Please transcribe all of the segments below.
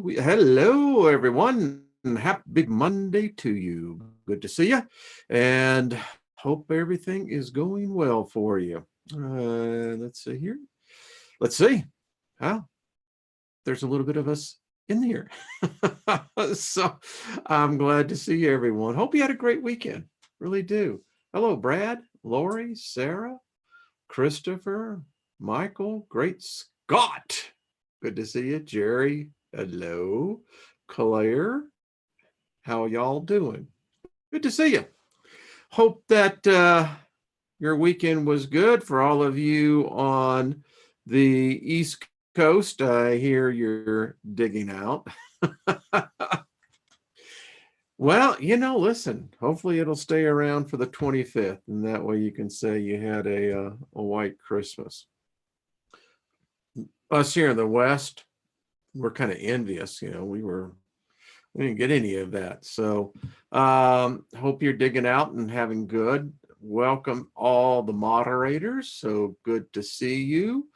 Hello, everyone. Happy Monday to you. Good to see you, and hope everything is going well for you. Let's see here. Let's see. Wow, there's a little bit of us in here. So I'm glad to see everyone. Hope you had a great weekend. Really do. Hello, Brad, Lori, Sarah, Christopher, Michael, Great Scott. Good to see you. Jerry, hello. Claire, how y'all doing? Good to see you. Hope that your weekend was good for all of you on the East Coast. I hear you're digging out. Well, listen, hopefully it'll stay around for the 25th, and that way you can say you had a white Christmas. Us here in the West, we're kind of envious. We didn't get any of that. So hope you're digging out and having good. Welcome all the moderators. So good to see you.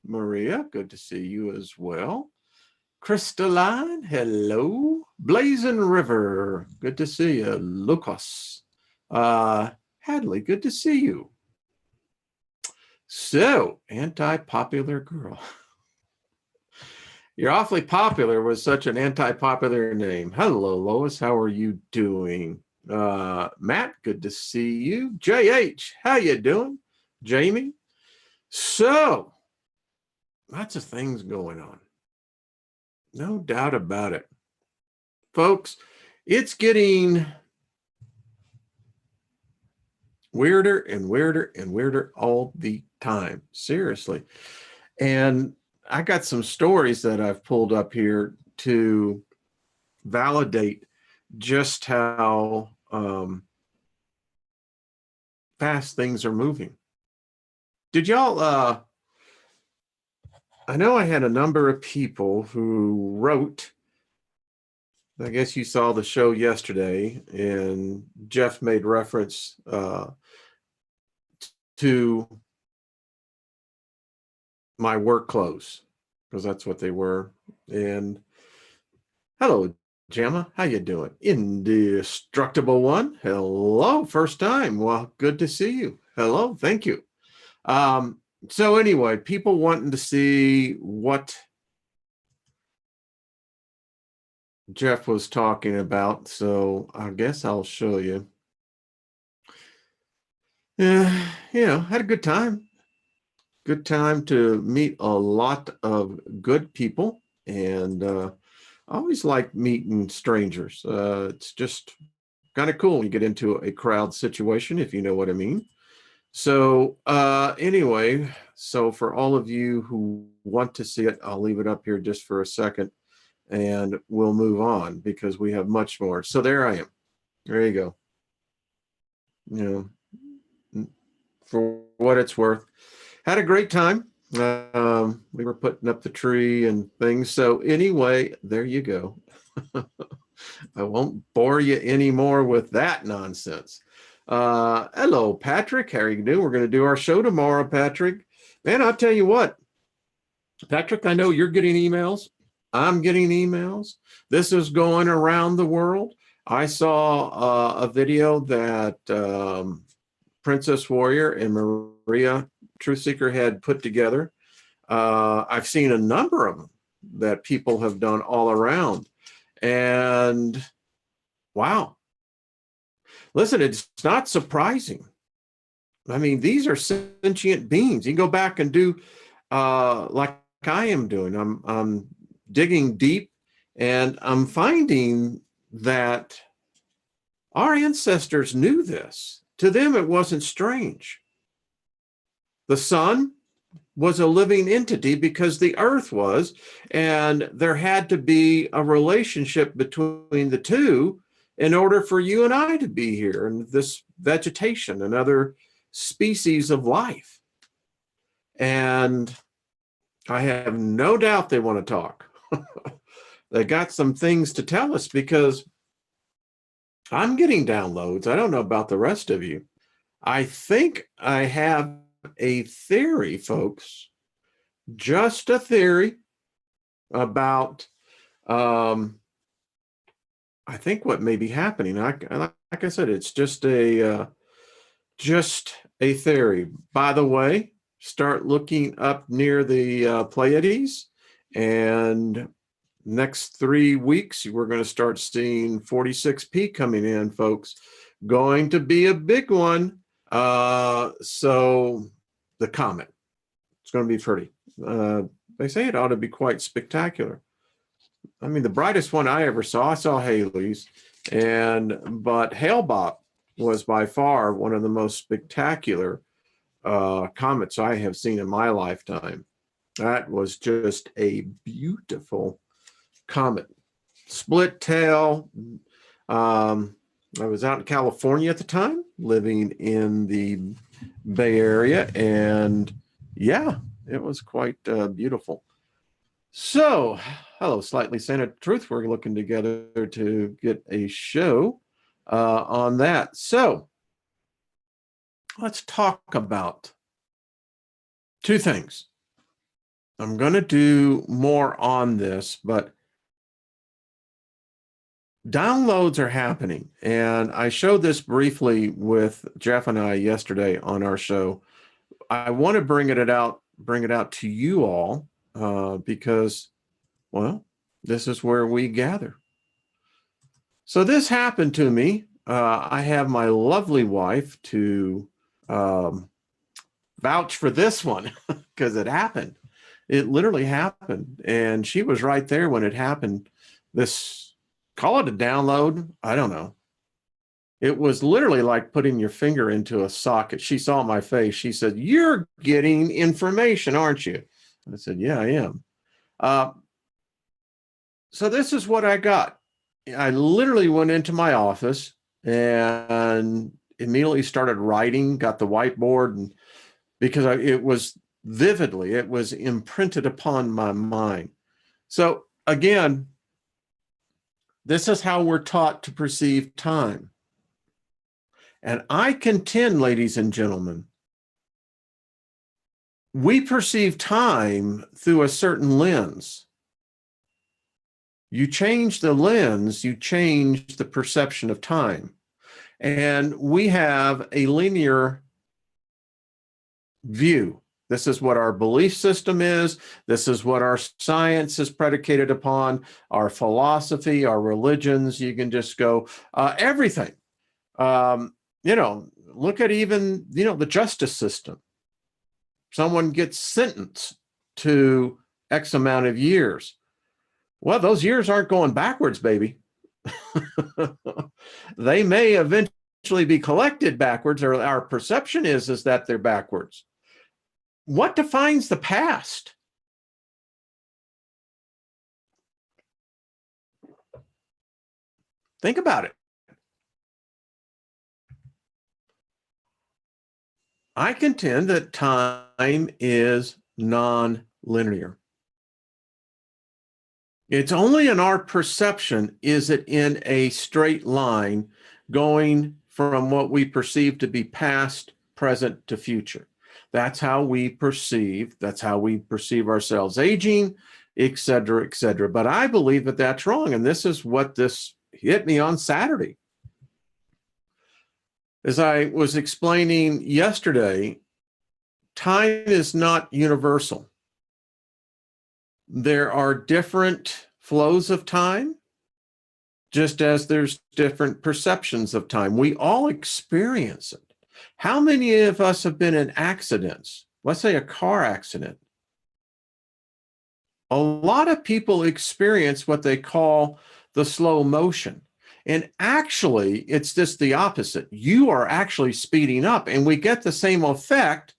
Maria, good to see you as well. Crystalline, hello. Blazing River, good to see you. Lucas, Hadley, good to see you. So, anti-popular girl. You're awfully popular with such an anti-popular name. Hello, Lois. How are you doing? Matt, good to see you. JH, how you doing? Jamie? So, lots of things going on. No doubt about it. Folks, it's getting weirder and weirder and weirder all the time. Seriously. And I got some stories that I've pulled up here to validate just how fast things are moving. Did y'all, I know I had a number of people who wrote, I guess you saw the show yesterday, and Jeff made reference to my work clothes, because that's what they were. And hello, Gemma, how you doing? Indestructible One, hello, first time. Well, good to see you. Hello, thank you. So anyway, people wanting to see what Jeff was talking about, so I guess I'll show you. Yeah, had a good time. Good time to meet a lot of good people, and I always like meeting strangers. It's just kind of cool when you get into a crowd situation, if you know what I mean. So anyway, so for all of you who want to see it, I'll leave it up here just for a second, and we'll move on because we have much more. So there I am. There you go. For what it's worth. Had a great time. We were putting up the tree and things. So anyway, there you go. I won't bore you anymore with that nonsense. Hello, Patrick. How are you doing? We're going to do our show tomorrow, Patrick. Man, I'll tell you what, Patrick, I know you're getting emails. I'm getting emails. This is going around the world. I saw a video that Princess Warrior and Maria Truthseeker had put together. I've seen a number of them that people have done all around. And wow. Listen, it's not surprising. I mean, these are sentient beings. You can go back and do like I am doing. I'm digging deep, and I'm finding that our ancestors knew this. To them, it wasn't strange. The sun was a living entity because the earth was, and there had to be a relationship between the two in order for you and I to be here, and this vegetation and other species of life. And I have no doubt they want to talk. They got some things to tell us because I'm getting downloads. I don't know about the rest of you. I think I have a theory, folks, just a theory. about, I think, what may be happening. Like I said, it's just a theory. By the way, start looking up near the Pleiades, and next 3 weeks, we're going to start seeing 46P coming in, folks. Going to be a big one. So the comet, it's going to be pretty. They say it ought to be quite spectacular. I mean, the brightest one I ever saw, I saw Halley's, but Hale-Bopp was by far one of the most spectacular comets I have seen in my lifetime. That was just a beautiful comet. Split tail. I was out in California at the time, living in the Bay Area, and yeah, it was quite beautiful. So, hello, Slightly Santa Truth. We're looking together to get a show on that. So, let's talk about two things. I'm going to do more on this, but downloads are happening. And I showed this briefly with Jeff and I yesterday on our show. I want to bring it out to you all because, well, this is where we gather. So this happened to me. I have my lovely wife to vouch for this one because it happened. It literally happened. And she was right there when it happened. Call it a download. I don't know. It was literally like putting your finger into a socket. She saw my face. She said, "You're getting information, aren't you?" I said, "Yeah, I am." So this is what I got. I literally went into my office and immediately started writing, got the whiteboard, and because it was imprinted upon my mind. So again, this is how we're taught to perceive time. And I contend, ladies and gentlemen, we perceive time through a certain lens. You change the lens, you change the perception of time. And we have a linear view. This is what our belief system is. This is what our science is predicated upon, our philosophy, our religions. You can just go, everything. Look at even, the justice system. Someone gets sentenced to X amount of years. Well, those years aren't going backwards, baby. They may eventually be collected backwards, or our perception is that they're backwards. What defines the past? Think about it. I contend that time is non-linear. It's only in our perception is it in a straight line going from what we perceive to be past, present to future. That's how we perceive ourselves aging, et cetera, et cetera. But I believe that that's wrong. And this is what this hit me on Saturday. As I was explaining yesterday, time is not universal. There are different flows of time, just as there's different perceptions of time. We all experience it. How many of us have been in accidents? Let's say a car accident. A lot of people experience what they call the slow motion. And actually, it's just the opposite. You are actually speeding up, and we get the same effect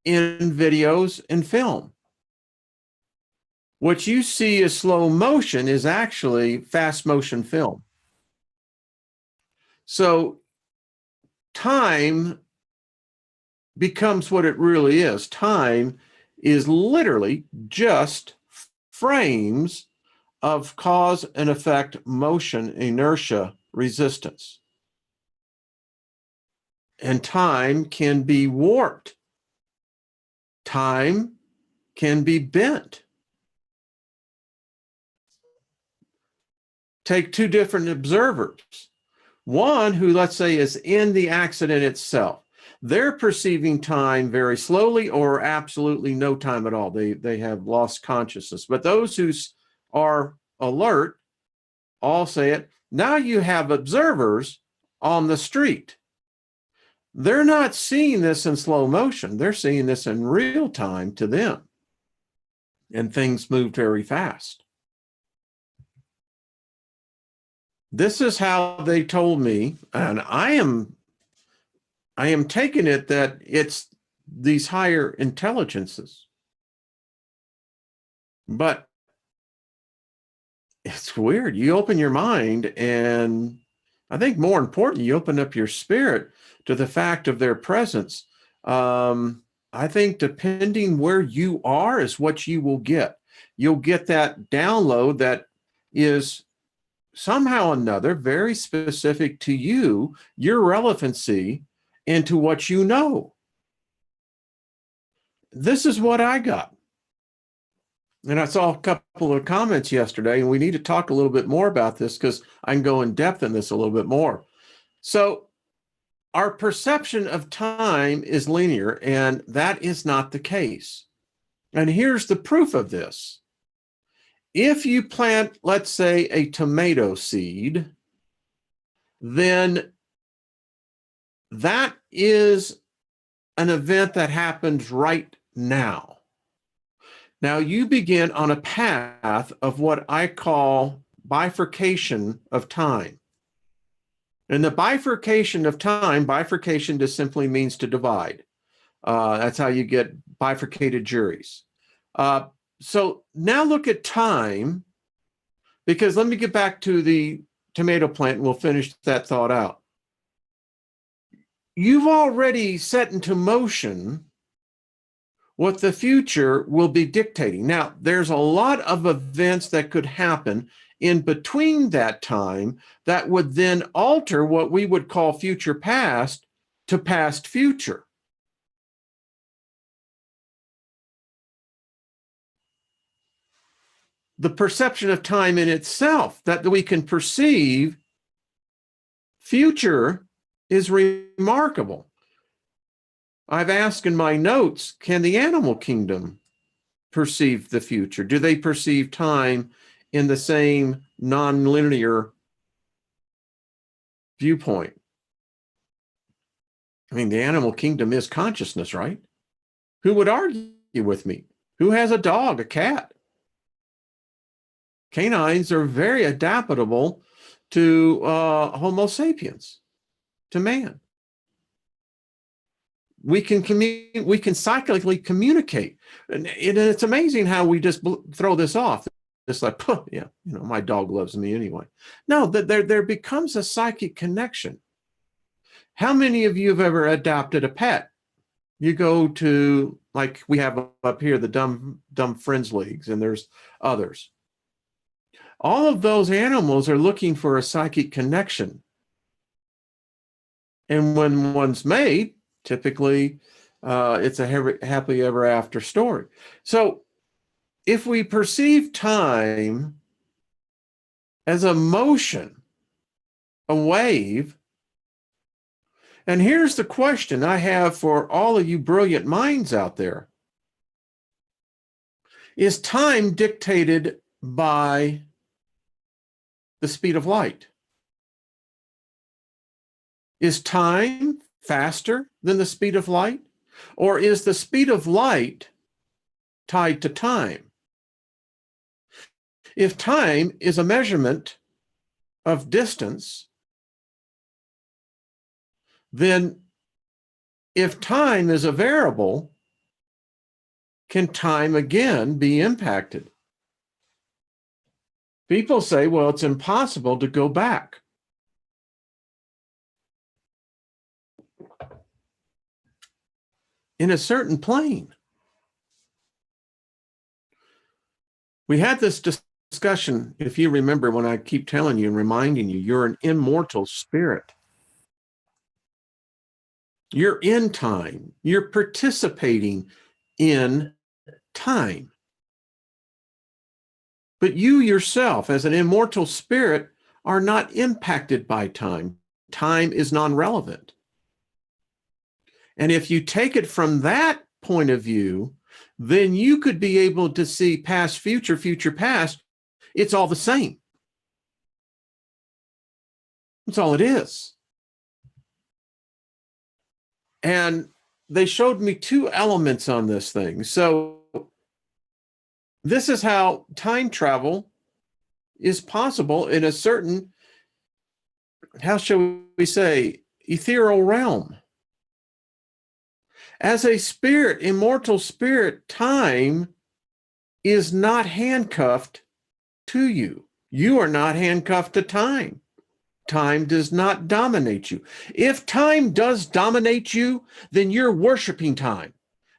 in videos and film. What you see as slow motion is actually fast motion film. So time becomes what it really is. Time is literally just frames of cause and effect, motion, inertia, resistance. And time can be warped. Time can be bent. take two different observers. One who, let's say, is in the accident itself. They're perceiving time very slowly or absolutely no time at all. They have lost consciousness. But those who are alert all say it. Now you have observers on the street. They're not seeing this in slow motion. They're seeing this in real time to them. And things move very fast. This is how they told me, and I am taking it that it's these higher intelligences. But it's weird. You open your mind, and I think more important, you open up your spirit to the fact of their presence. I think depending where you are is what you will get. You'll get that download that is somehow or another very specific to you, your relevancy, and to what you know. This is what I got. And I saw a couple of comments yesterday, and we need to talk a little bit more about this because I can go in depth in this a little bit more. So our perception of time is linear, and that is not the case. And here's the proof of this. If you plant, let's say, a tomato seed, then that is an event that happens right now. Now you begin on a path of what I call bifurcation of time. And the bifurcation of time, bifurcation just simply means to divide. That's how you get bifurcated juries. So now look at time, because let me get back to the tomato plant and we'll finish that thought out. You've already set into motion what the future will be dictating. Now, there's a lot of events that could happen in between that time that would then alter what we would call future past to past future. The perception of time in itself, that we can perceive future, is remarkable. I've asked in my notes, can the animal kingdom perceive the future? Do they perceive time in the same nonlinear viewpoint? I mean, the animal kingdom is consciousness, right? Who would argue with me? Who has a dog, a cat? Canines are very adaptable to Homo sapiens, to man. We can cyclically communicate, and it's amazing how we just throw this off. It's like, yeah, my dog loves me anyway. No, there becomes a psychic connection. How many of you have ever adopted a pet? You go to, like we have up here, the dumb friends leagues, and there's others. All of those animals are looking for a psychic connection. And when one's made, typically it's a happily ever after story. So if we perceive time as a motion, a wave, and here's the question I have for all of you brilliant minds out there. Is time dictated by the speed of light? Is time faster than the speed of light? Or is the speed of light tied to time? If time is a measurement of distance, then if time is a variable, can time again be impacted? People say, well, it's impossible to go back. In a certain plane. We had this discussion, if you remember, when I keep telling you and reminding you, you're an immortal spirit. You're in time. You're participating in time. But you yourself, as an immortal spirit, are not impacted by time. Time is non-relevant. And if you take it from that point of view, then you could be able to see past, future, future, past. It's all the same. That's all it is. And they showed me two elements on this thing. So this is how time travel is possible in a certain, how shall we say, ethereal realm. As a spirit, immortal spirit, time is not handcuffed to you. You are not handcuffed to time. Time does not dominate you. If time does dominate you, then you're worshiping time.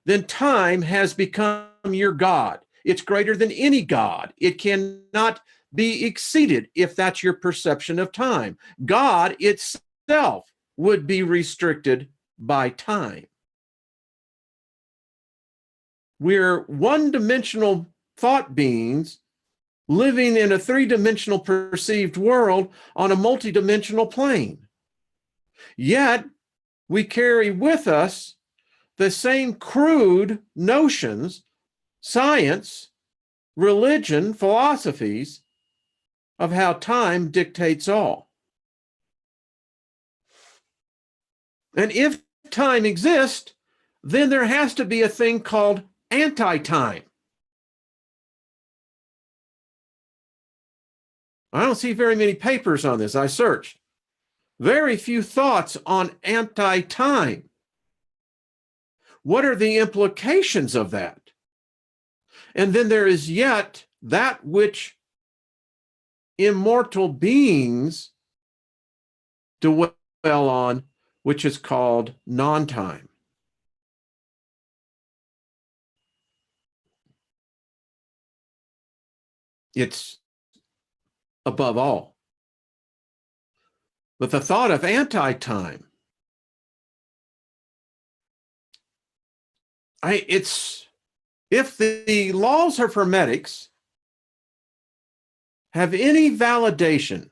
Then time has become your God. It's greater than any God. It cannot be exceeded if that's your perception of time. God itself would be restricted by time. We're one-dimensional thought beings living in a three-dimensional perceived world on a multidimensional plane. Yet, we carry with us the same crude notions, science, religion, philosophies of how time dictates all. And if time exists, then there has to be a thing called anti-time. I don't see very many papers on this. I searched. Very few thoughts on anti-time. What are the implications of that? And then there is yet that which immortal beings dwell on, which is called non-time. It's above all. But the thought of anti-time, if the laws of hermetics have any validation,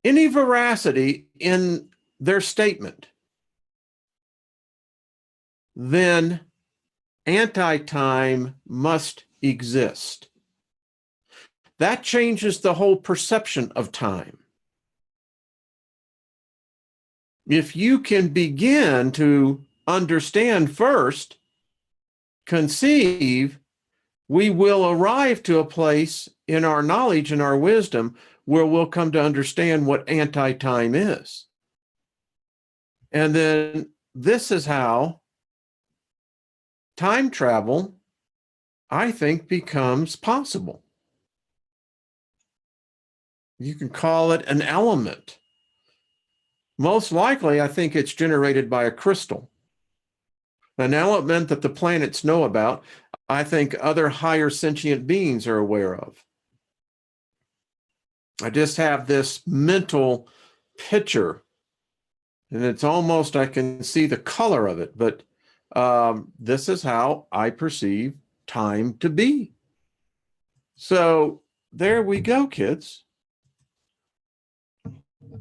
any veracity in their statement, then anti-time must exist. That changes the whole perception of time. If you can begin to understand first, conceive, we will arrive to a place in our knowledge and our wisdom where we'll come to understand what anti-time is. And then this is how time travel, I think, becomes possible. You can call it an element. Most likely, I think it's generated by a crystal. An element that the planets know about, I think other higher sentient beings are aware of. I just have this mental picture, and it's almost, I can see the color of it, but this is how I perceive time to be. So there we go, kids.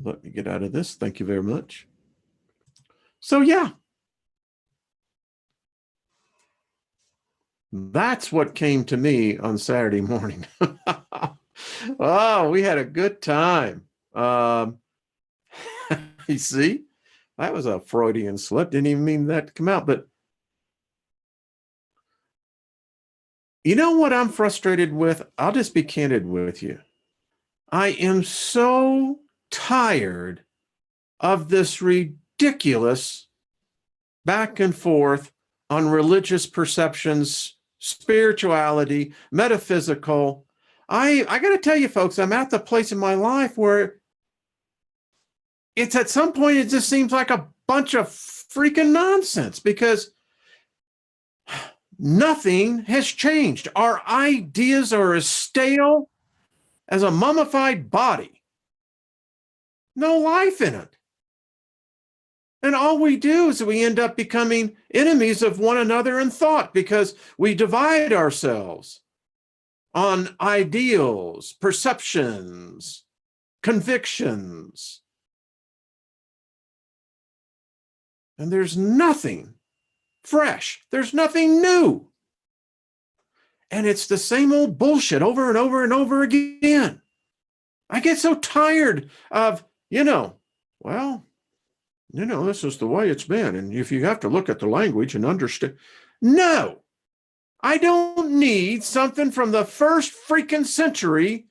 Let me get out of this. Thank you very much. So yeah, that's what came to me on Saturday morning. Oh, we had a good time. You see, that was a Freudian slip. Didn't even mean that to come out. But you know what I'm frustrated with? I'll just be candid with you. I am so tired of this ridiculous back and forth on religious perceptions, spirituality, metaphysical. I got to tell you, folks, I'm at the place in my life where it's at some point, it just seems like a bunch of freaking nonsense because nothing has changed. Our ideas are as stale as a mummified body. No life in it. And all we do is we end up becoming enemies of one another in thought because we divide ourselves on ideals, perceptions, convictions. And there's nothing fresh. There's nothing new. And it's the same old bullshit over and over and over again. I get so tired of, well, this is the way it's been. And if you have to look at the language and understand. No, I don't need something from the first freaking century.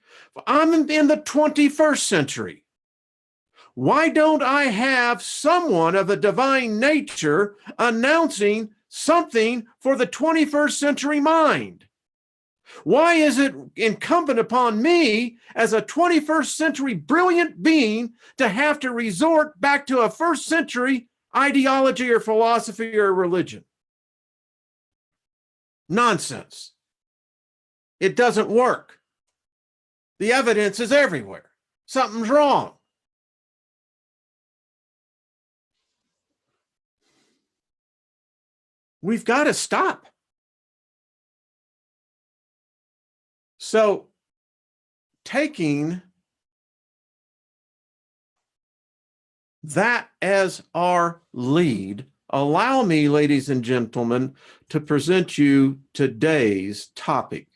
I'm in the 21st century. Why don't I have someone of a divine nature announcing something for the 21st century mind? Why is it incumbent upon me as a 21st century brilliant being to have to resort back to a first century ideology or philosophy or religion? Nonsense. It doesn't work. The evidence is everywhere. Something's wrong. We've got to stop. So, taking that as our lead, allow me, ladies and gentlemen, to present you today's topic.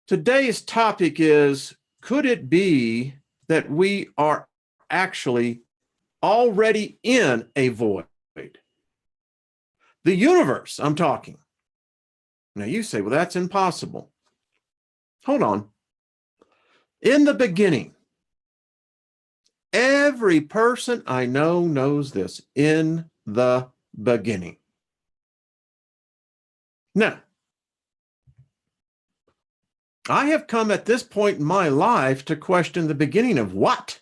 Today's topic is, could it be that we are actually already in a void? The universe, I'm talking. Now you say, well, that's impossible. Hold on. In the beginning, every person I know knows this. In the beginning. Now, I have come at this point in my life to question the beginning of what?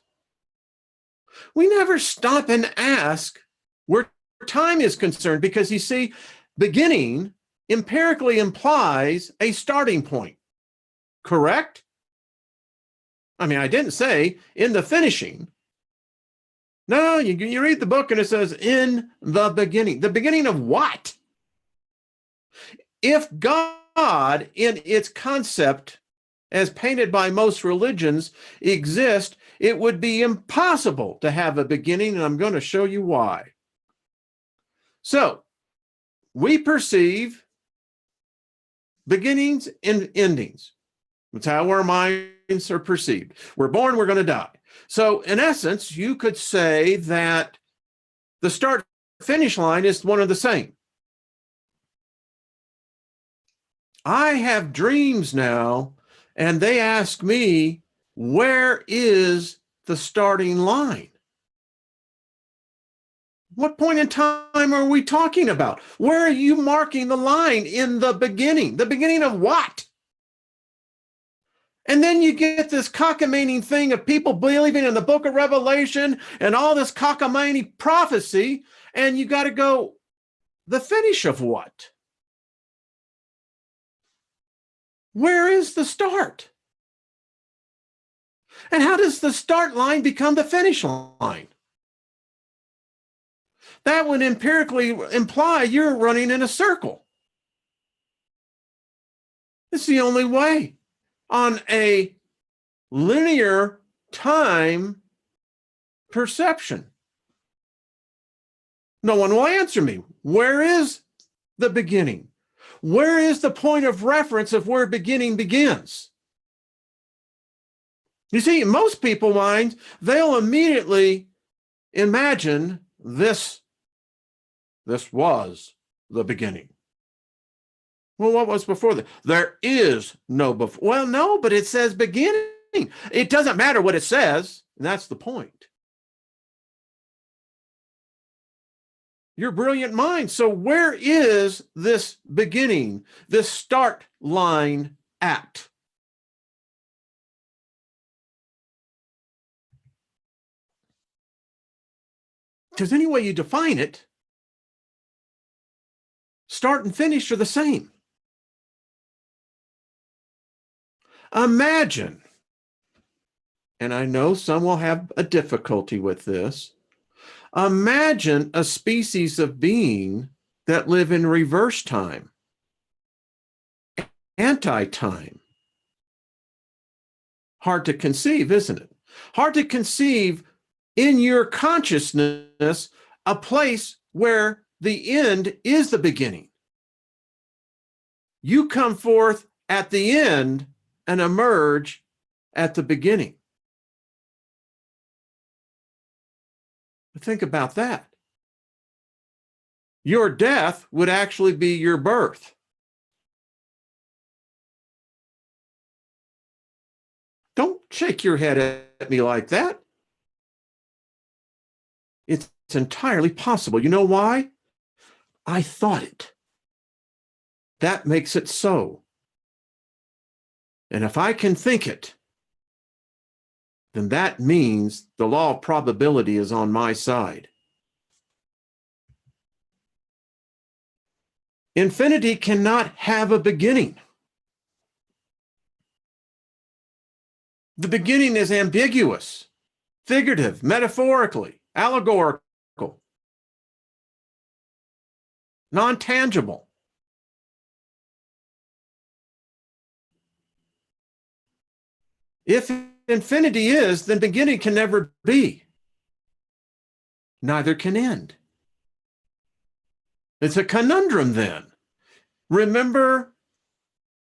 We never stop and ask where time is concerned, because you see, beginning empirically implies a starting point. Correct? I mean, I didn't say in the finishing. No, you read the book and it says in the beginning. The beginning of what? If God, in its concept, as painted by most religions, exist, it would be impossible to have a beginning, and I'm going to show you why. So, we perceive beginnings and endings. That's how our minds are perceived. We're born, we're going to die. So, in essence, you could say that the start-finish line is one and the same. I have dreams now, and they ask me, where is the starting line? What point in time are we talking about? Where are you marking the line in the beginning? The beginning of what? And then you get this cockamamie thing of people believing in the book of Revelation and all this cockamamie prophecy, and you got to go, the finish of what? Where is the start? And how does the start line become the finish line? That would empirically imply you're running in a circle. It's the only way. On a linear time perception. No one will answer me. Where is the beginning? Where is the point of reference of where beginning begins? You see, most people's minds, they'll immediately imagine this was the beginning. Well, what was before that? There is no before. Well, no, but it says beginning. It doesn't matter what it says. And that's the point. Your brilliant mind. So where is this beginning, this start line at? Because any way you define it, start and finish are the same. Imagine, and I know some will have a difficulty with this, imagine a species of being that live in reverse time, anti-time. Hard to conceive, isn't it? Hard to conceive in your consciousness a place where the end is the beginning. You come forth at the end and emerge at the beginning. Think about that. Your death would actually be your birth. Don't shake your head at me like that. It's entirely possible. You know why? I thought it. That makes it so. And if I can think it, then that means the law of probability is on my side. Infinity cannot have a beginning. The beginning is ambiguous, figurative, metaphorically, allegorical, non-tangible. If infinity is, then beginning can never be. Neither can end. It's a conundrum then. Remember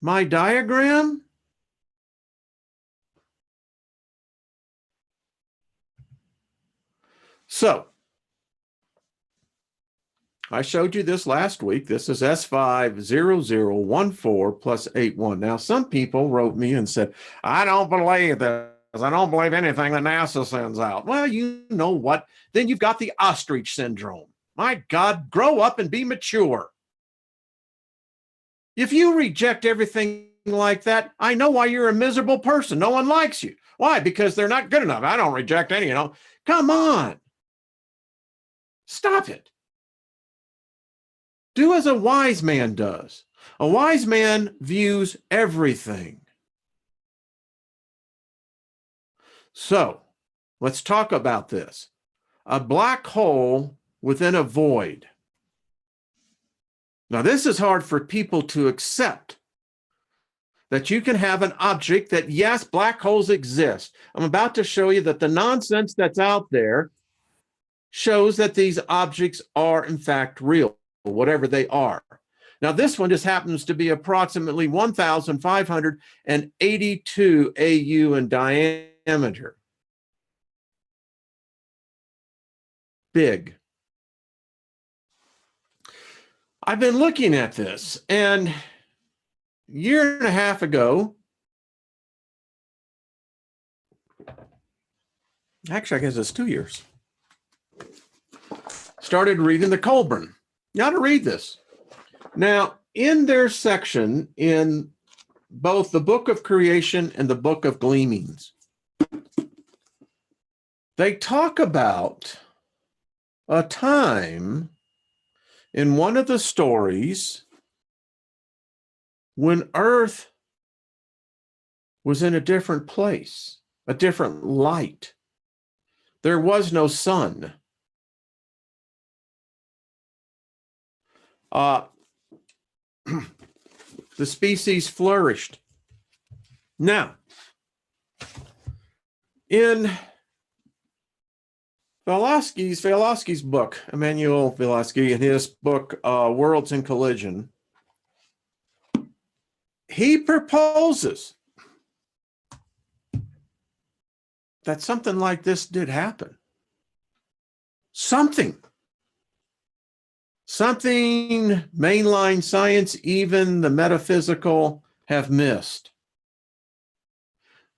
my diagram? So, I showed you this last week. This is S50014 plus 81. Now, some people wrote me and said, I don't believe this. I don't believe anything that NASA sends out. Well, you know what? Then you've got the ostrich syndrome. My God, grow up and be mature. If you reject everything like that, I know why you're a miserable person. No one likes you. Why? Because they're not good enough. I don't reject any, Come on. Stop it. Do as a wise man does. A wise man views everything. So, let's talk about this. A black hole within a void. Now, this is hard for people to accept, that you can have an object that, yes, black holes exist. I'm about to show you that the nonsense that's out there shows that these objects are, in fact, real, whatever they are. Now, this one just happens to be approximately 1,582 AU in diameter. Big. I've been looking at this, and a year and a half ago, actually, I guess it's 2 years, started reading the Colburn. You ought to read this. Now, in their section in both the Book of Creation and the Book of Gleamings, they talk about a time in one of the stories when Earth was in a different place, a different light. There was no sun. The species flourished. Now, in Velikovsky's book, Immanuel Velikovsky, in his book, Worlds in Collision, he proposes that something like this did happen. Something mainline science, even the metaphysical, have missed.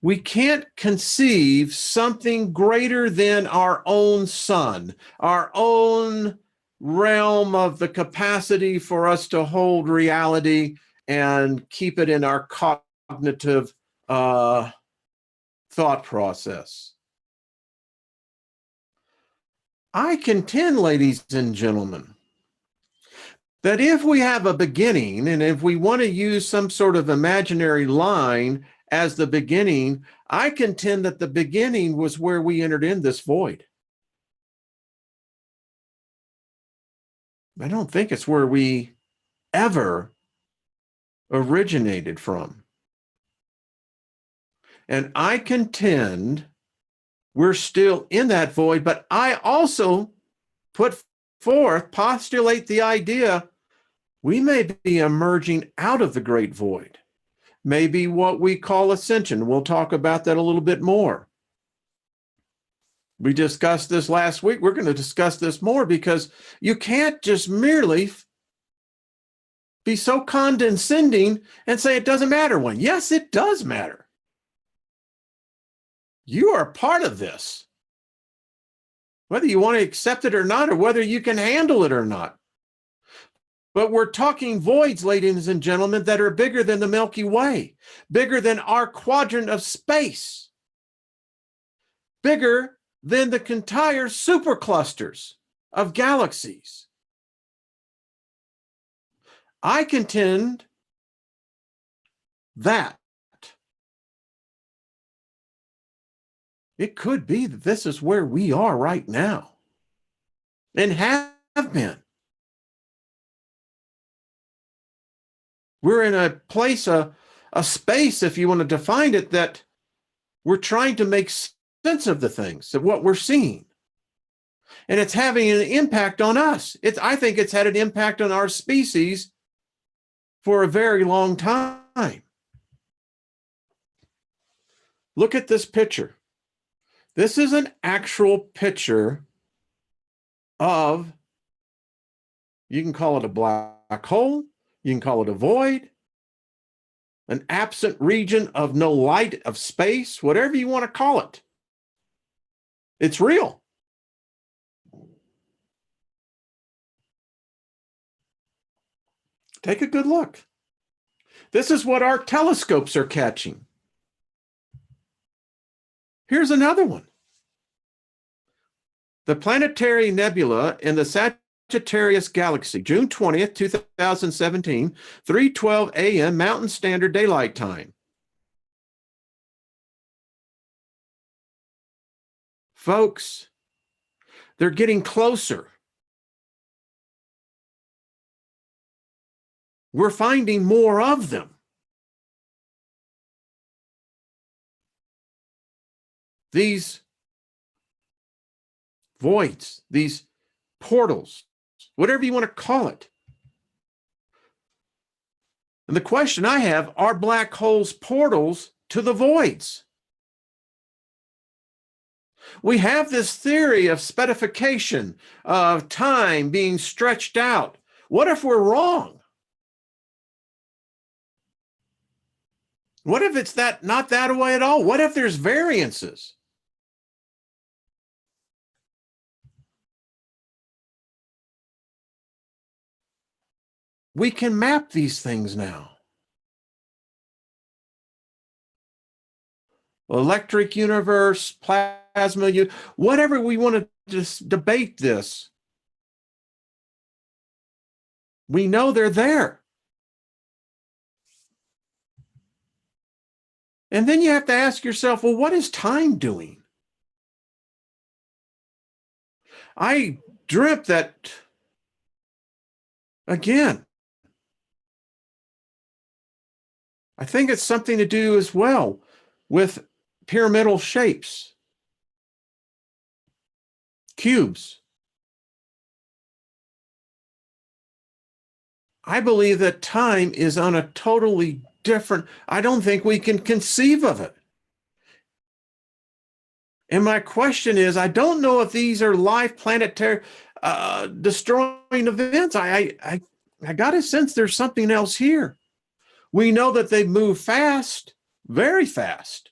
We can't conceive something greater than our own sun, our own realm of the capacity for us to hold reality and keep it in our cognitive thought process. I contend, ladies and gentlemen, that if we have a beginning, and if we want to use some sort of imaginary line as the beginning, I contend that the beginning was where we entered in this void. I don't think it's where we ever originated from. And I contend We're still in that void, but I also postulate the idea we may be emerging out of the great void. Maybe what we call ascension. We'll talk about that a little bit more. We discussed this last week. We're going to discuss this more because you can't just merely be so condescending and say it doesn't matter when. Yes, it does matter. You are part of this, whether you want to accept it or not, or whether you can handle it or not. But we're talking voids, ladies and gentlemen, that are bigger than the Milky Way, bigger than our quadrant of space, bigger than the entire superclusters of galaxies. I contend that it could be that this is where we are right now and have been. We're in a place, a space, if you want to define it, that we're trying to make sense of the things, of what we're seeing. And it's having an impact on us. I think it's had an impact on our species for a very long time. Look at this picture. This is an actual picture of, you can call it a black hole, you can call it a void, an absent region of no light, of space, whatever you want to call it. It's real. Take a good look. This is what our telescopes are catching. Here's another one. The planetary nebula in the Sagittarius Galaxy, June 20th, 2017, 3:12 a.m. Mountain Standard Daylight Time. Folks, they're getting closer. We're finding more of them. These voids, these portals, whatever you want to call it. And the question I have, are black holes portals to the voids? We have this theory of spedification, of time being stretched out. What if we're wrong? What if it's not that way at all? What if there's variances? We can map these things now. Electric universe, plasma, whatever we want to just debate this, we know they're there. And then you have to ask yourself, well, what is time doing? I dreamt that, again, I think it's something to do as well with pyramidal shapes, cubes. I believe that time is on a totally different, I don't think we can conceive of it. And my question is, I don't know if these are life planetary destroying events. I got a sense there's something else here. We know that they move fast, very fast.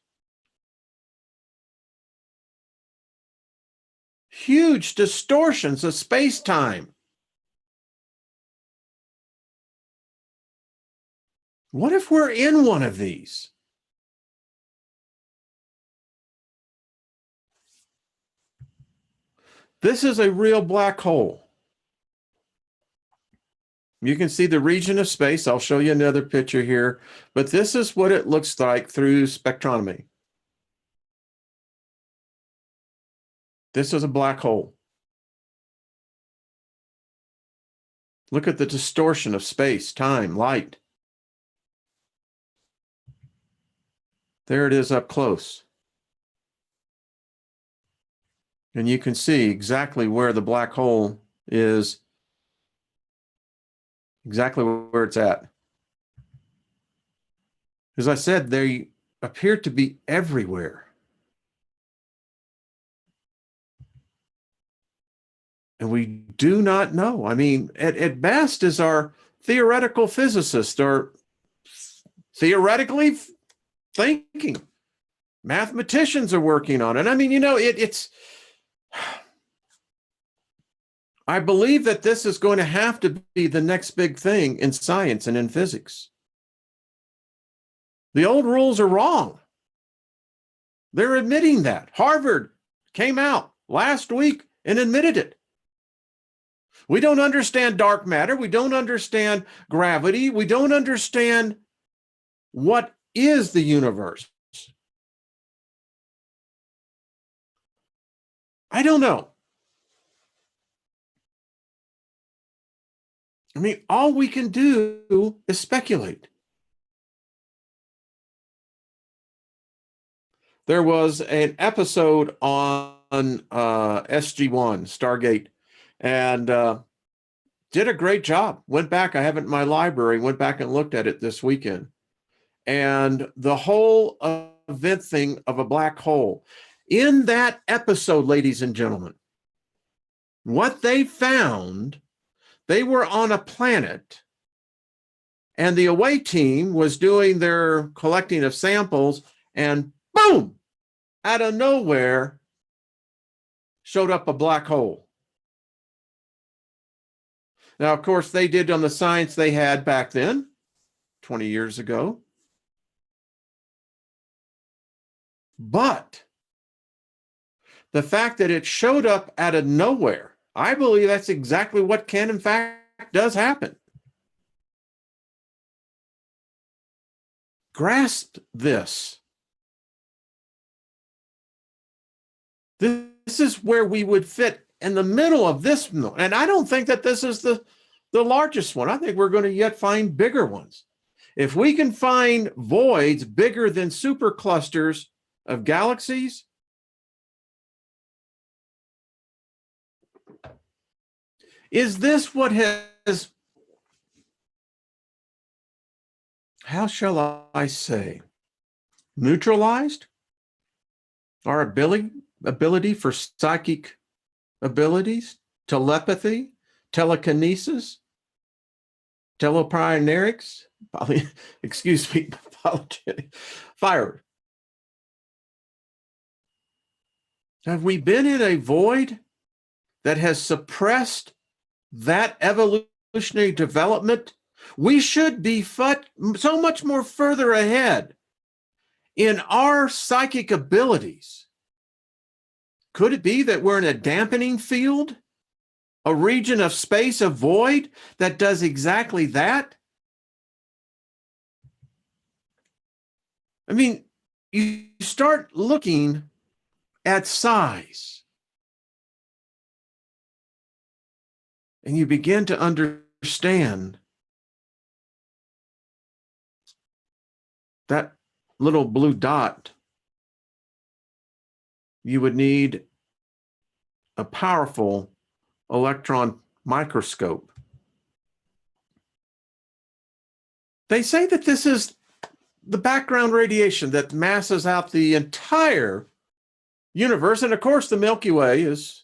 Huge distortions of space-time. What if we're in one of these? This is a real black hole. You can see the region of space. I'll show you another picture here, but this is what it looks like through spectrometry. This is a black hole. Look at the distortion of space, time, light. There it is up close. And you can see exactly where the black hole is, exactly where it's at. As I said, they appear to be everywhere. And we do not know. I mean, at best, is our theoretical physicists are theoretically thinking. Mathematicians are working on it. I mean, it's. I believe that this is going to have to be the next big thing in science and in physics. The old rules are wrong. They're admitting that. Harvard came out last week and admitted it. We don't understand dark matter. We don't understand gravity. We don't understand what is the universe. I don't know. I mean, all we can do is speculate. There was an episode on SG1, Stargate, and did a great job. Went back, I have it in my library, went back and looked at it this weekend. And the whole event thing of a black hole. In that episode, ladies and gentlemen, what they found, they were on a planet, and the away team was doing their collecting of samples, and boom, out of nowhere, showed up a black hole. Now, of course, they did on the science they had back then, 20 years ago. But the fact that it showed up out of nowhere, I believe that's exactly what can, in fact, does happen. Grasp this. This is where we would fit in the middle of this. And I don't think that this is the largest one. I think we're going to yet find bigger ones. If we can find voids bigger than superclusters of galaxies, is this what has, how shall I say, neutralized our ability for psychic abilities, telepathy, telekinesis, telepionerics, excuse me, fire. Have we been in a void that has suppressed that evolutionary development? We should be so much more further ahead in our psychic abilities. Could it be that we're in a dampening field, a region of space, a void that does exactly that? I mean, you start looking at size, and you begin to understand that little blue dot. You would need a powerful electron microscope. They say that this is the background radiation that masses out the entire universe. And of course, the Milky Way is,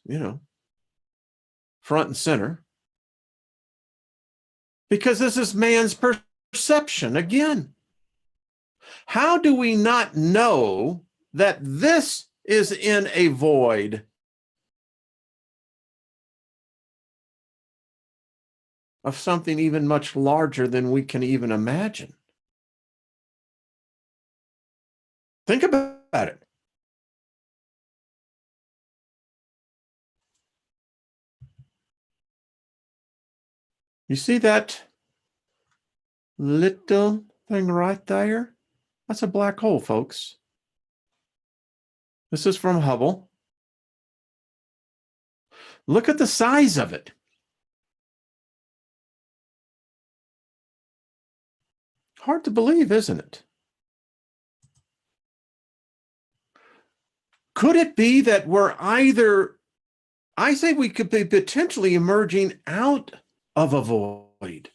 front and center. Because this is man's perception again. How do we not know that this is in a void? Of something even much larger than we can even imagine. Think about it. You see that little thing right there? That's a black hole, folks. This is from Hubble. Look at the size of it. Hard to believe, isn't it? Could it be that we're either I say we could be potentially emerging out of a void.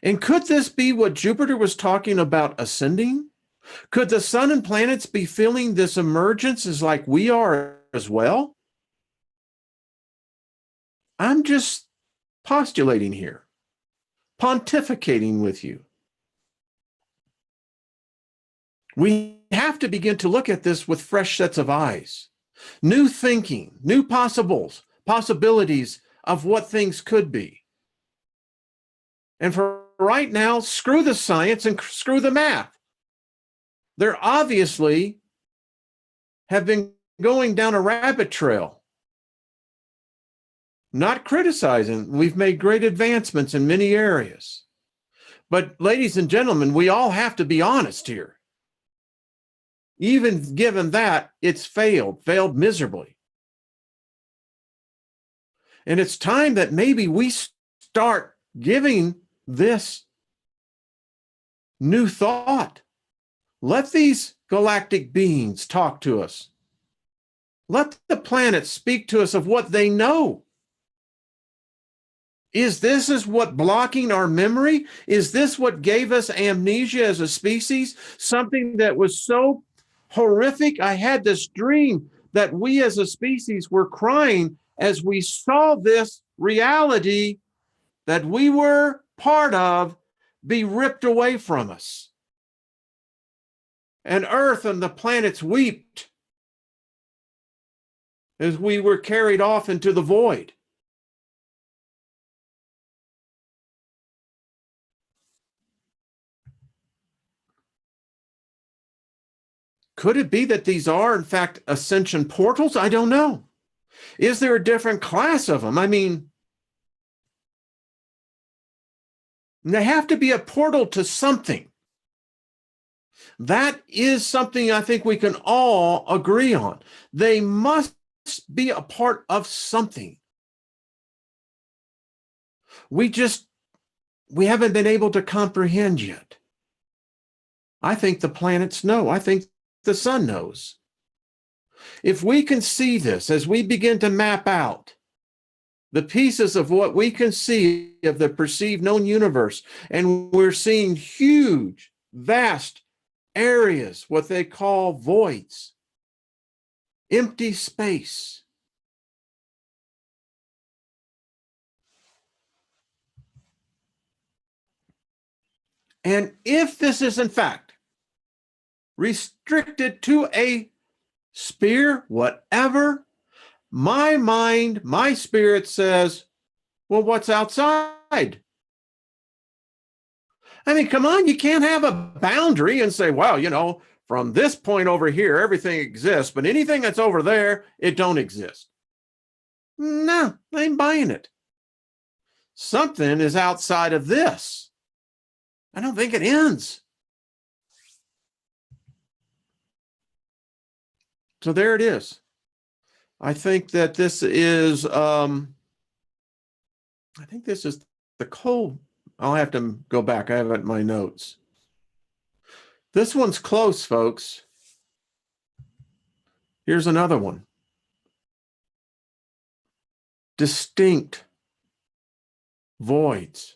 And could this be what Jupiter was talking about ascending? Could the sun and planets be feeling this emergence as like we are as well? I'm just postulating here, pontificating with you. We have to begin to look at this with fresh sets of eyes, new thinking, new possibilities of what things could be. And for right now, screw the science and screw the math. There obviously have been going down a rabbit trail. Not criticizing, we've made great advancements in many areas. But ladies and gentlemen, we all have to be honest here. Even given that, it's failed miserably. And it's time that maybe we start giving this new thought. Let these galactic beings talk to us. Let the planets speak to us of what they know. Is this what blocking our memory? Is this what gave us amnesia as a species? Something that was so horrific. I had this dream that we as a species were crying as we saw this reality that we were part of be ripped away from us. And Earth and the planets wept as we were carried off into the void. Could it be that these are, in fact, ascension portals? I don't know. Is there a different class of them? I mean, they have to be a portal to something. That is something I think we can all agree on. They must be a part of something. We haven't been able to comprehend yet. I think the planets know. I think the sun knows. If we can see this as we begin to map out the pieces of what we can see of the perceived known universe, and we're seeing huge, vast areas, what they call voids, empty space. And if this is in fact restricted to a sphere, whatever, my mind, my spirit says, well, what's outside? I mean, come on, you can't have a boundary and say, well, from this point over here, everything exists, but anything that's over there, it don't exist. No, I ain't buying it. Something is outside of this. I don't think it ends. So there it is. I think that this is, the cold. I'll have to go back. I have it in my notes. This one's close, folks. Here's another one. Distinct voids.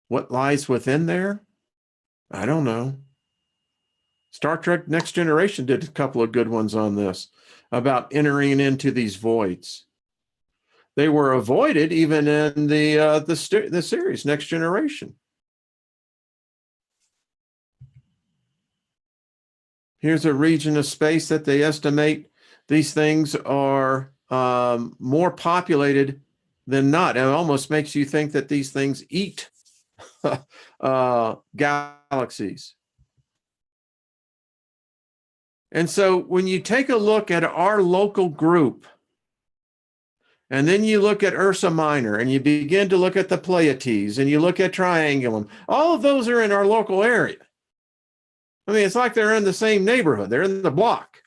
What lies within there? I don't know. Star Trek Next Generation did a couple of good ones on this, about entering into these voids. They were avoided even in the series Next Generation. Here's a region of space that they estimate these things are more populated than not. It almost makes you think that these things eat galaxies. And so when you take a look at our local group, and then you look at Ursa Minor, and you begin to look at the Pleiades, and you look at Triangulum, all of those are in our local area. I mean, it's like they're in the same neighborhood. They're in the block.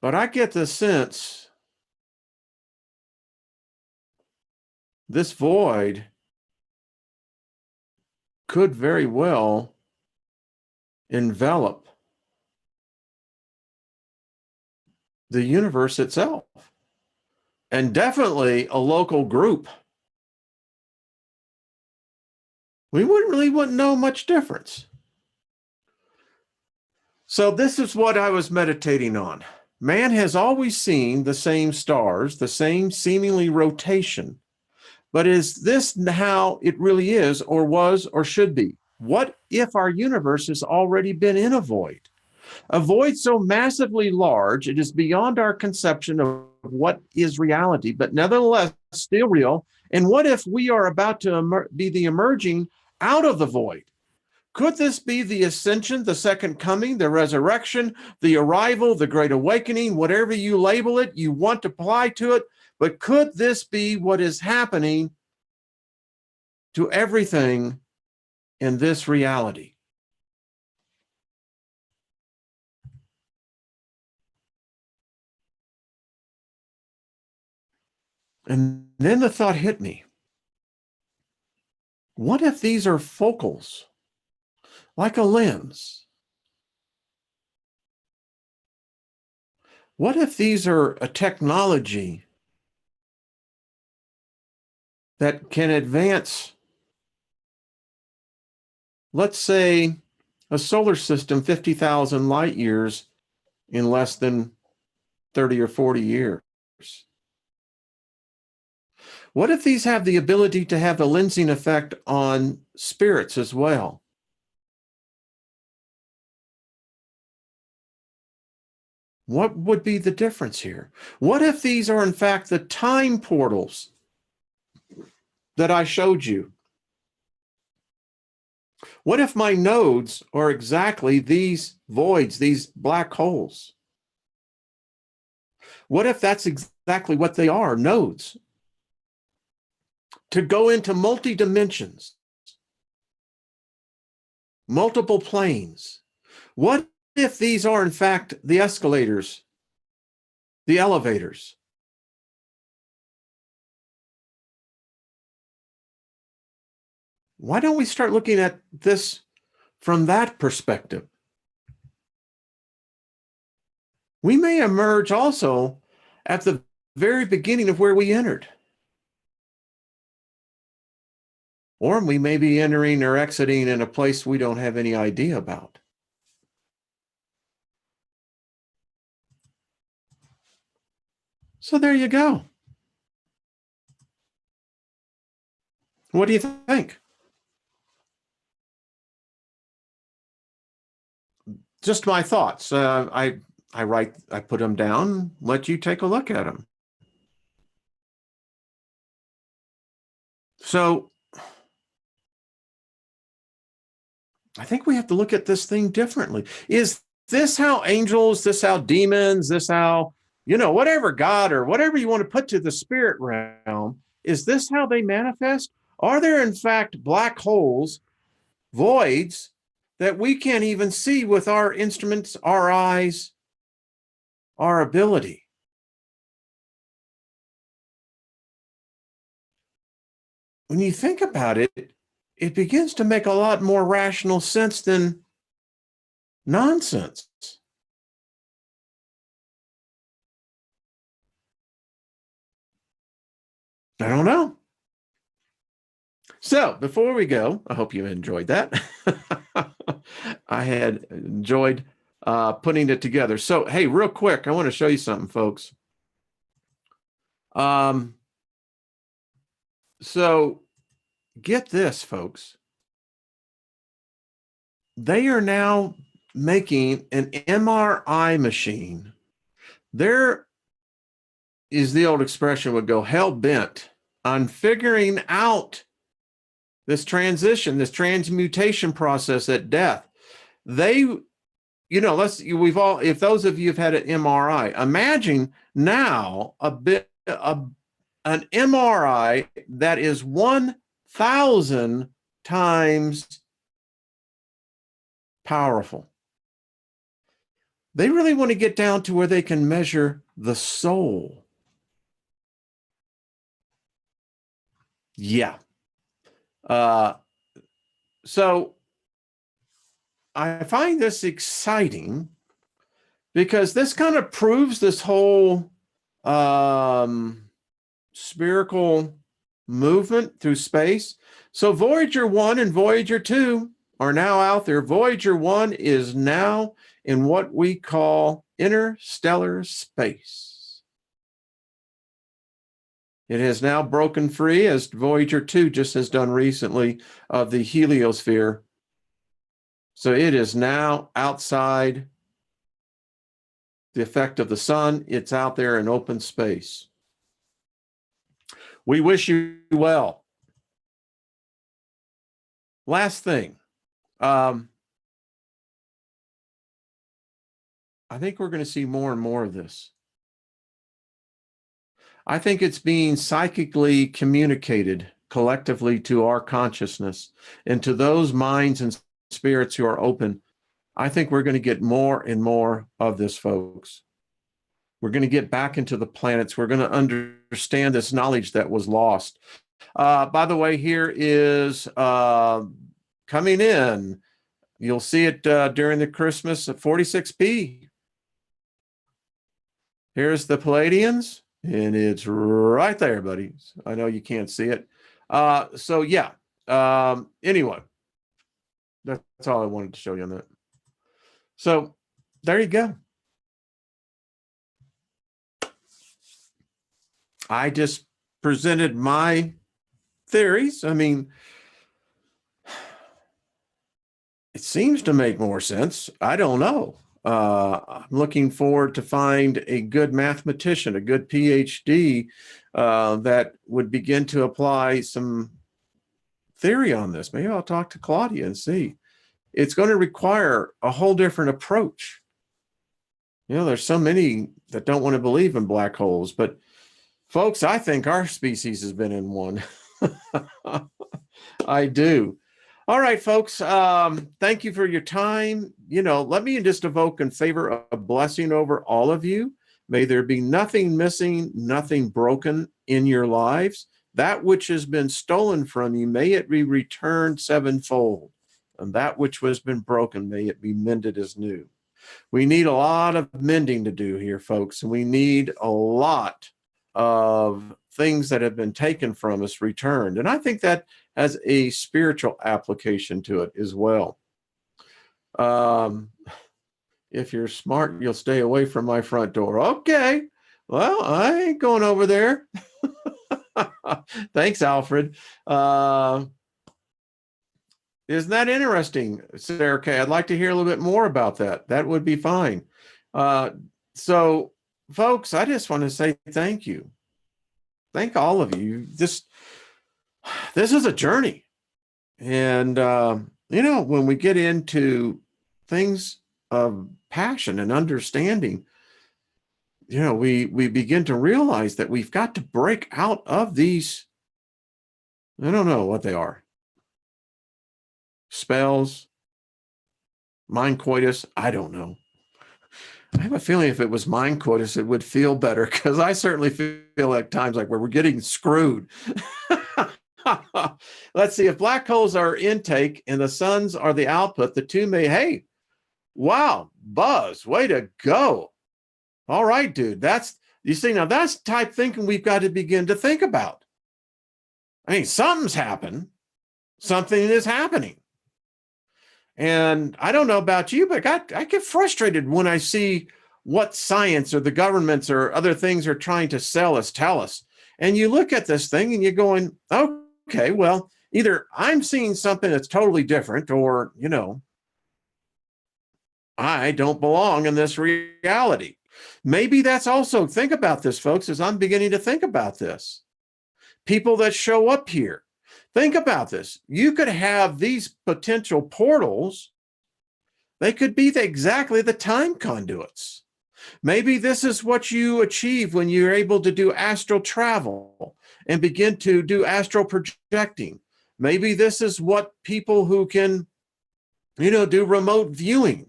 But I get the sense this void could very well envelop the universe itself, and definitely a local group. We wouldn't know much difference. So this is what I was meditating on. Man has always seen the same stars, the same seemingly rotation. But is this how it really is, or was, or should be? What if our universe has already been in a void? A void so massively large, it is beyond our conception of what is reality, but nevertheless still real. And what if we are about to be the emerging out of the void? Could this be the ascension, the second coming, the resurrection, the arrival, the great awakening, whatever you label it, you want to apply to it? But could this be what is happening to everything in this reality? And then the thought hit me. What if these are focals, like a lens? What if these are a technology that can advance, let's say, a solar system 50,000 light years in less than 30 or 40 years? What if these have the ability to have the lensing effect on spirits as well? What would be the difference here? What if these are in fact the time portals that I showed you? What if my nodes are exactly these voids, these black holes? What if that's exactly what they are, nodes? To go into multi dimensions, multiple planes. What if these are in fact the escalators, the elevators? Why don't we start looking at this from that perspective? We may emerge also at the very beginning of where we entered. Or we may be entering or exiting in a place we don't have any idea about. So there you go. What do you think? Just my thoughts. I put them down, let you take a look at them. So I think we have to look at this thing differently. Is this how angels, this how demons, this how, whatever God or whatever you want to put to the spirit realm, is this how they manifest? Are there in fact black holes, voids that we can't even see with our instruments, our eyes, our ability? When you think about it, it begins to make a lot more rational sense than nonsense. I don't know. So before we go, I hope you enjoyed that. I had enjoyed putting it together. So, hey, real quick, I want to show you something, folks. So get this, folks. They are now making an MRI machine. There is the old expression would go hell bent on figuring out this transition, this transmutation process at death. They, we've all, if those of you have had an MRI, imagine now an MRI that is 1,000 times powerful. They really want to get down to where they can measure the soul. Yeah. So I find this exciting because this kind of proves this whole spherical movement through space. So Voyager 1 and Voyager 2 are now out there. Voyager 1 is now in what we call interstellar space. It has now broken free, as Voyager 2 just has done recently, of the heliosphere. So it is now outside the effect of the sun. It's out there in open space. We wish you well. Last thing. I think we're going to see more and more of this. I think it's being psychically communicated collectively to our consciousness and to those minds and spirits who are open. I think we're going to get more and more of this, folks. We're going to get back into the planets. We're going to understand this knowledge that was lost. By the way, here is coming in. You'll see it during the Christmas at 46p. Here's the Palladians, and it's right there, buddies. I know you can't see it. So yeah. Anyway, that's all I wanted to show you on that. So there you go. I just presented my theories. I mean, it seems to make more sense. I don't know. I'm looking forward to find a good mathematician, a good PhD that would begin to apply some theory on this. Maybe I'll talk to Claudia and see. It's going to require a whole different approach. You know, there's so many that don't want to believe in black holes, but folks, I think our species has been in one. I do. All right, folks. Thank you for your time. You know, let me just evoke in favor of a blessing over all of you. May there be nothing missing, nothing broken in your lives. That which has been stolen from you, may it be returned sevenfold. And that which has been broken, may it be mended as new. We need a lot of mending to do here, folks. And we need a lot of things that have been taken from us returned. And I think that has a spiritual application to it as well. If you're smart, you'll stay away from my front door. Okay. Well, I ain't going over there. Thanks, Alfred. Isn't that interesting, Sarah Kay? I'd like to hear a little bit more about that. That would be fine. So, folks, I just want to say thank you. Thank all of you. This is a journey. And, you know, when we get into things of passion and understanding, you know, we begin to realize that we've got to break out of these, I don't know what they are. Spells, mind coitus, I don't know. I have a feeling if it was mind coitus, it would feel better, because I certainly feel like times like where we're getting screwed. Let's see, if black holes are intake and the suns are the output, the two may, hey, wow, Buzz, way to go. All right, dude, you see, now that's type thinking we've got to begin to think about. I mean, something's happened. Something is happening. And I don't know about you, but I get frustrated when I see what science or the governments or other things are trying to tell us. And you look at this thing and you're going, okay, well, either I'm seeing something that's totally different, or, you know, I don't belong in this reality. Maybe that's also, think about this, folks, as I'm beginning to think about this. People that show up here. Think about this. You could have these potential portals. They could be exactly the time conduits. Maybe this is what you achieve when you're able to do astral travel and begin to do astral projecting. Maybe this is what people who can, you know, do remote viewing.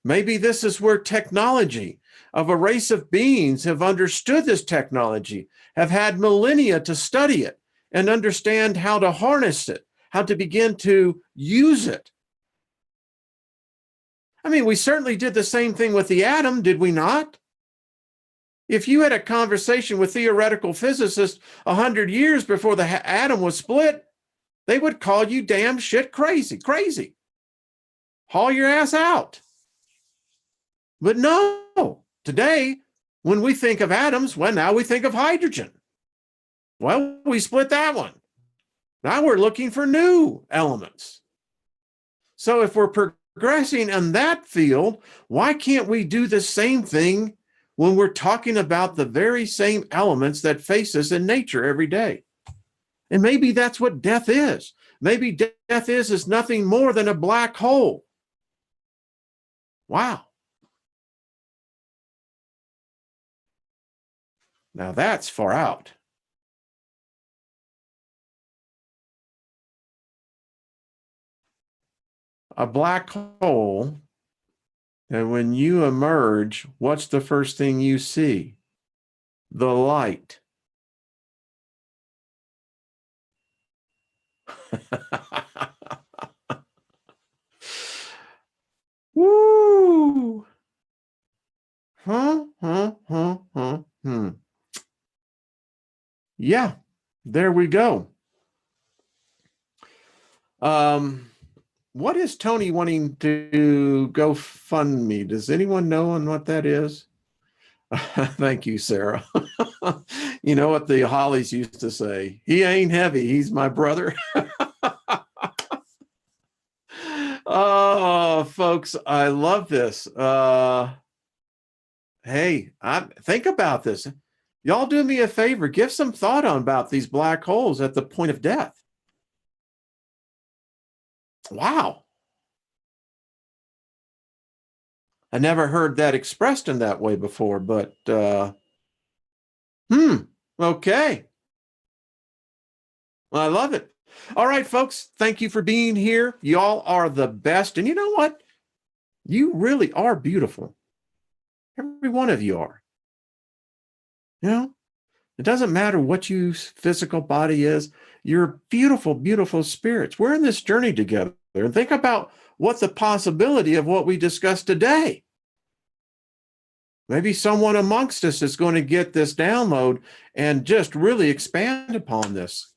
Maybe this is where technology of a race of beings have understood this technology, have had millennia to study it and understand how to harness it, how to begin to use it. I mean, we certainly did the same thing with the atom, did we not? If you had a conversation with theoretical physicists 100 years before the atom was split, they would call you damn shit crazy. Haul your ass out. But no, today, when we think of atoms, well, now we think of hydrogen. Well, we split that one. Now we're looking for new elements. So if we're progressing in that field, why can't we do the same thing when we're talking about the very same elements that face us in nature every day? And maybe that's what death is. Maybe death is nothing more than a black hole. Wow. Now that's far out. A black hole, and when you emerge, what's the first thing you see? The light. Woo! Yeah, there we go. What is Tony wanting to go fund me? Does anyone know on what that is? Thank you, Sarah. You know what the Hollies used to say? He ain't heavy, he's my brother. Oh, folks, I love this. Hey, think about this. Y'all do me a favor, give some thought on about these black holes at the point of death. Wow. I never heard that expressed in that way before, but okay. Well, I love it. All right, folks, thank you for being here. Y'all are the best. And you know what? You really are beautiful. Every one of you are. You know, it doesn't matter what your physical body is. You're beautiful, beautiful spirits. We're in this journey together. And think about what the possibility of what we discussed today. Maybe someone amongst us is going to get this download and just really expand upon this.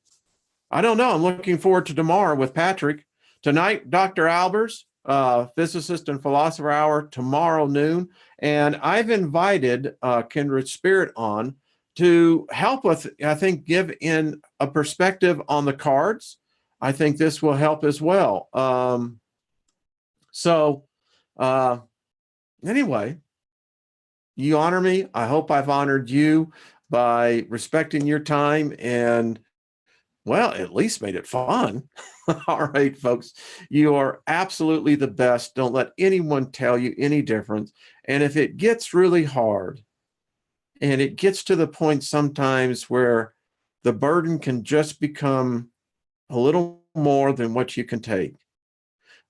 I don't know. I'm looking forward to tomorrow with Patrick. Tonight, Dr. Albers, Physicist and Philosopher Hour, tomorrow noon. And I've invited Kindred Spirit on to help with, I think, give in a perspective on the cards. I think this will help as well. Anyway, you honor me. I hope I've honored you by respecting your time and, well, at least made it fun. All right, folks, you are absolutely the best. Don't let anyone tell you any different. And if it gets really hard and it gets to the point sometimes where the burden can just become a little more than what you can take,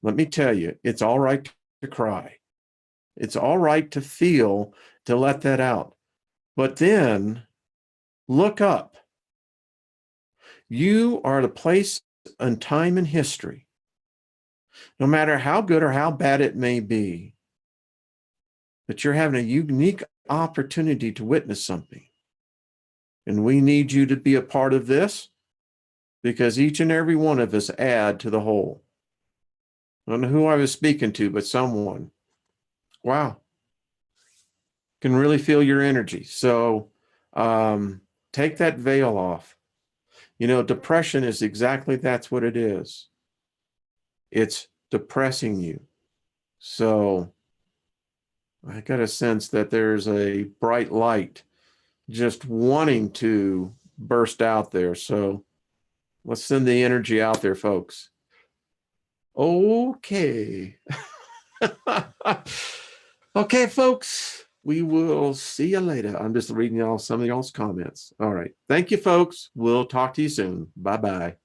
let me tell you, it's all right to cry. It's all right to feel, to let that out. But then look up. You are at a place and time in history, no matter how good or how bad it may be, that you're having a unique opportunity to witness something. And we need you to be a part of this because each and every one of us add to the whole. I don't know who I was speaking to, but someone. Wow. Can really feel your energy. So take that veil off. You know, depression is exactly that's what it is. It's depressing you. So I got a sense that there's a bright light just wanting to burst out there. So let's send the energy out there, folks. Okay. Okay, folks, we will see you later. I'm just reading y'all some of y'all's comments. All right. Thank you, folks. We'll talk to you soon. Bye-bye.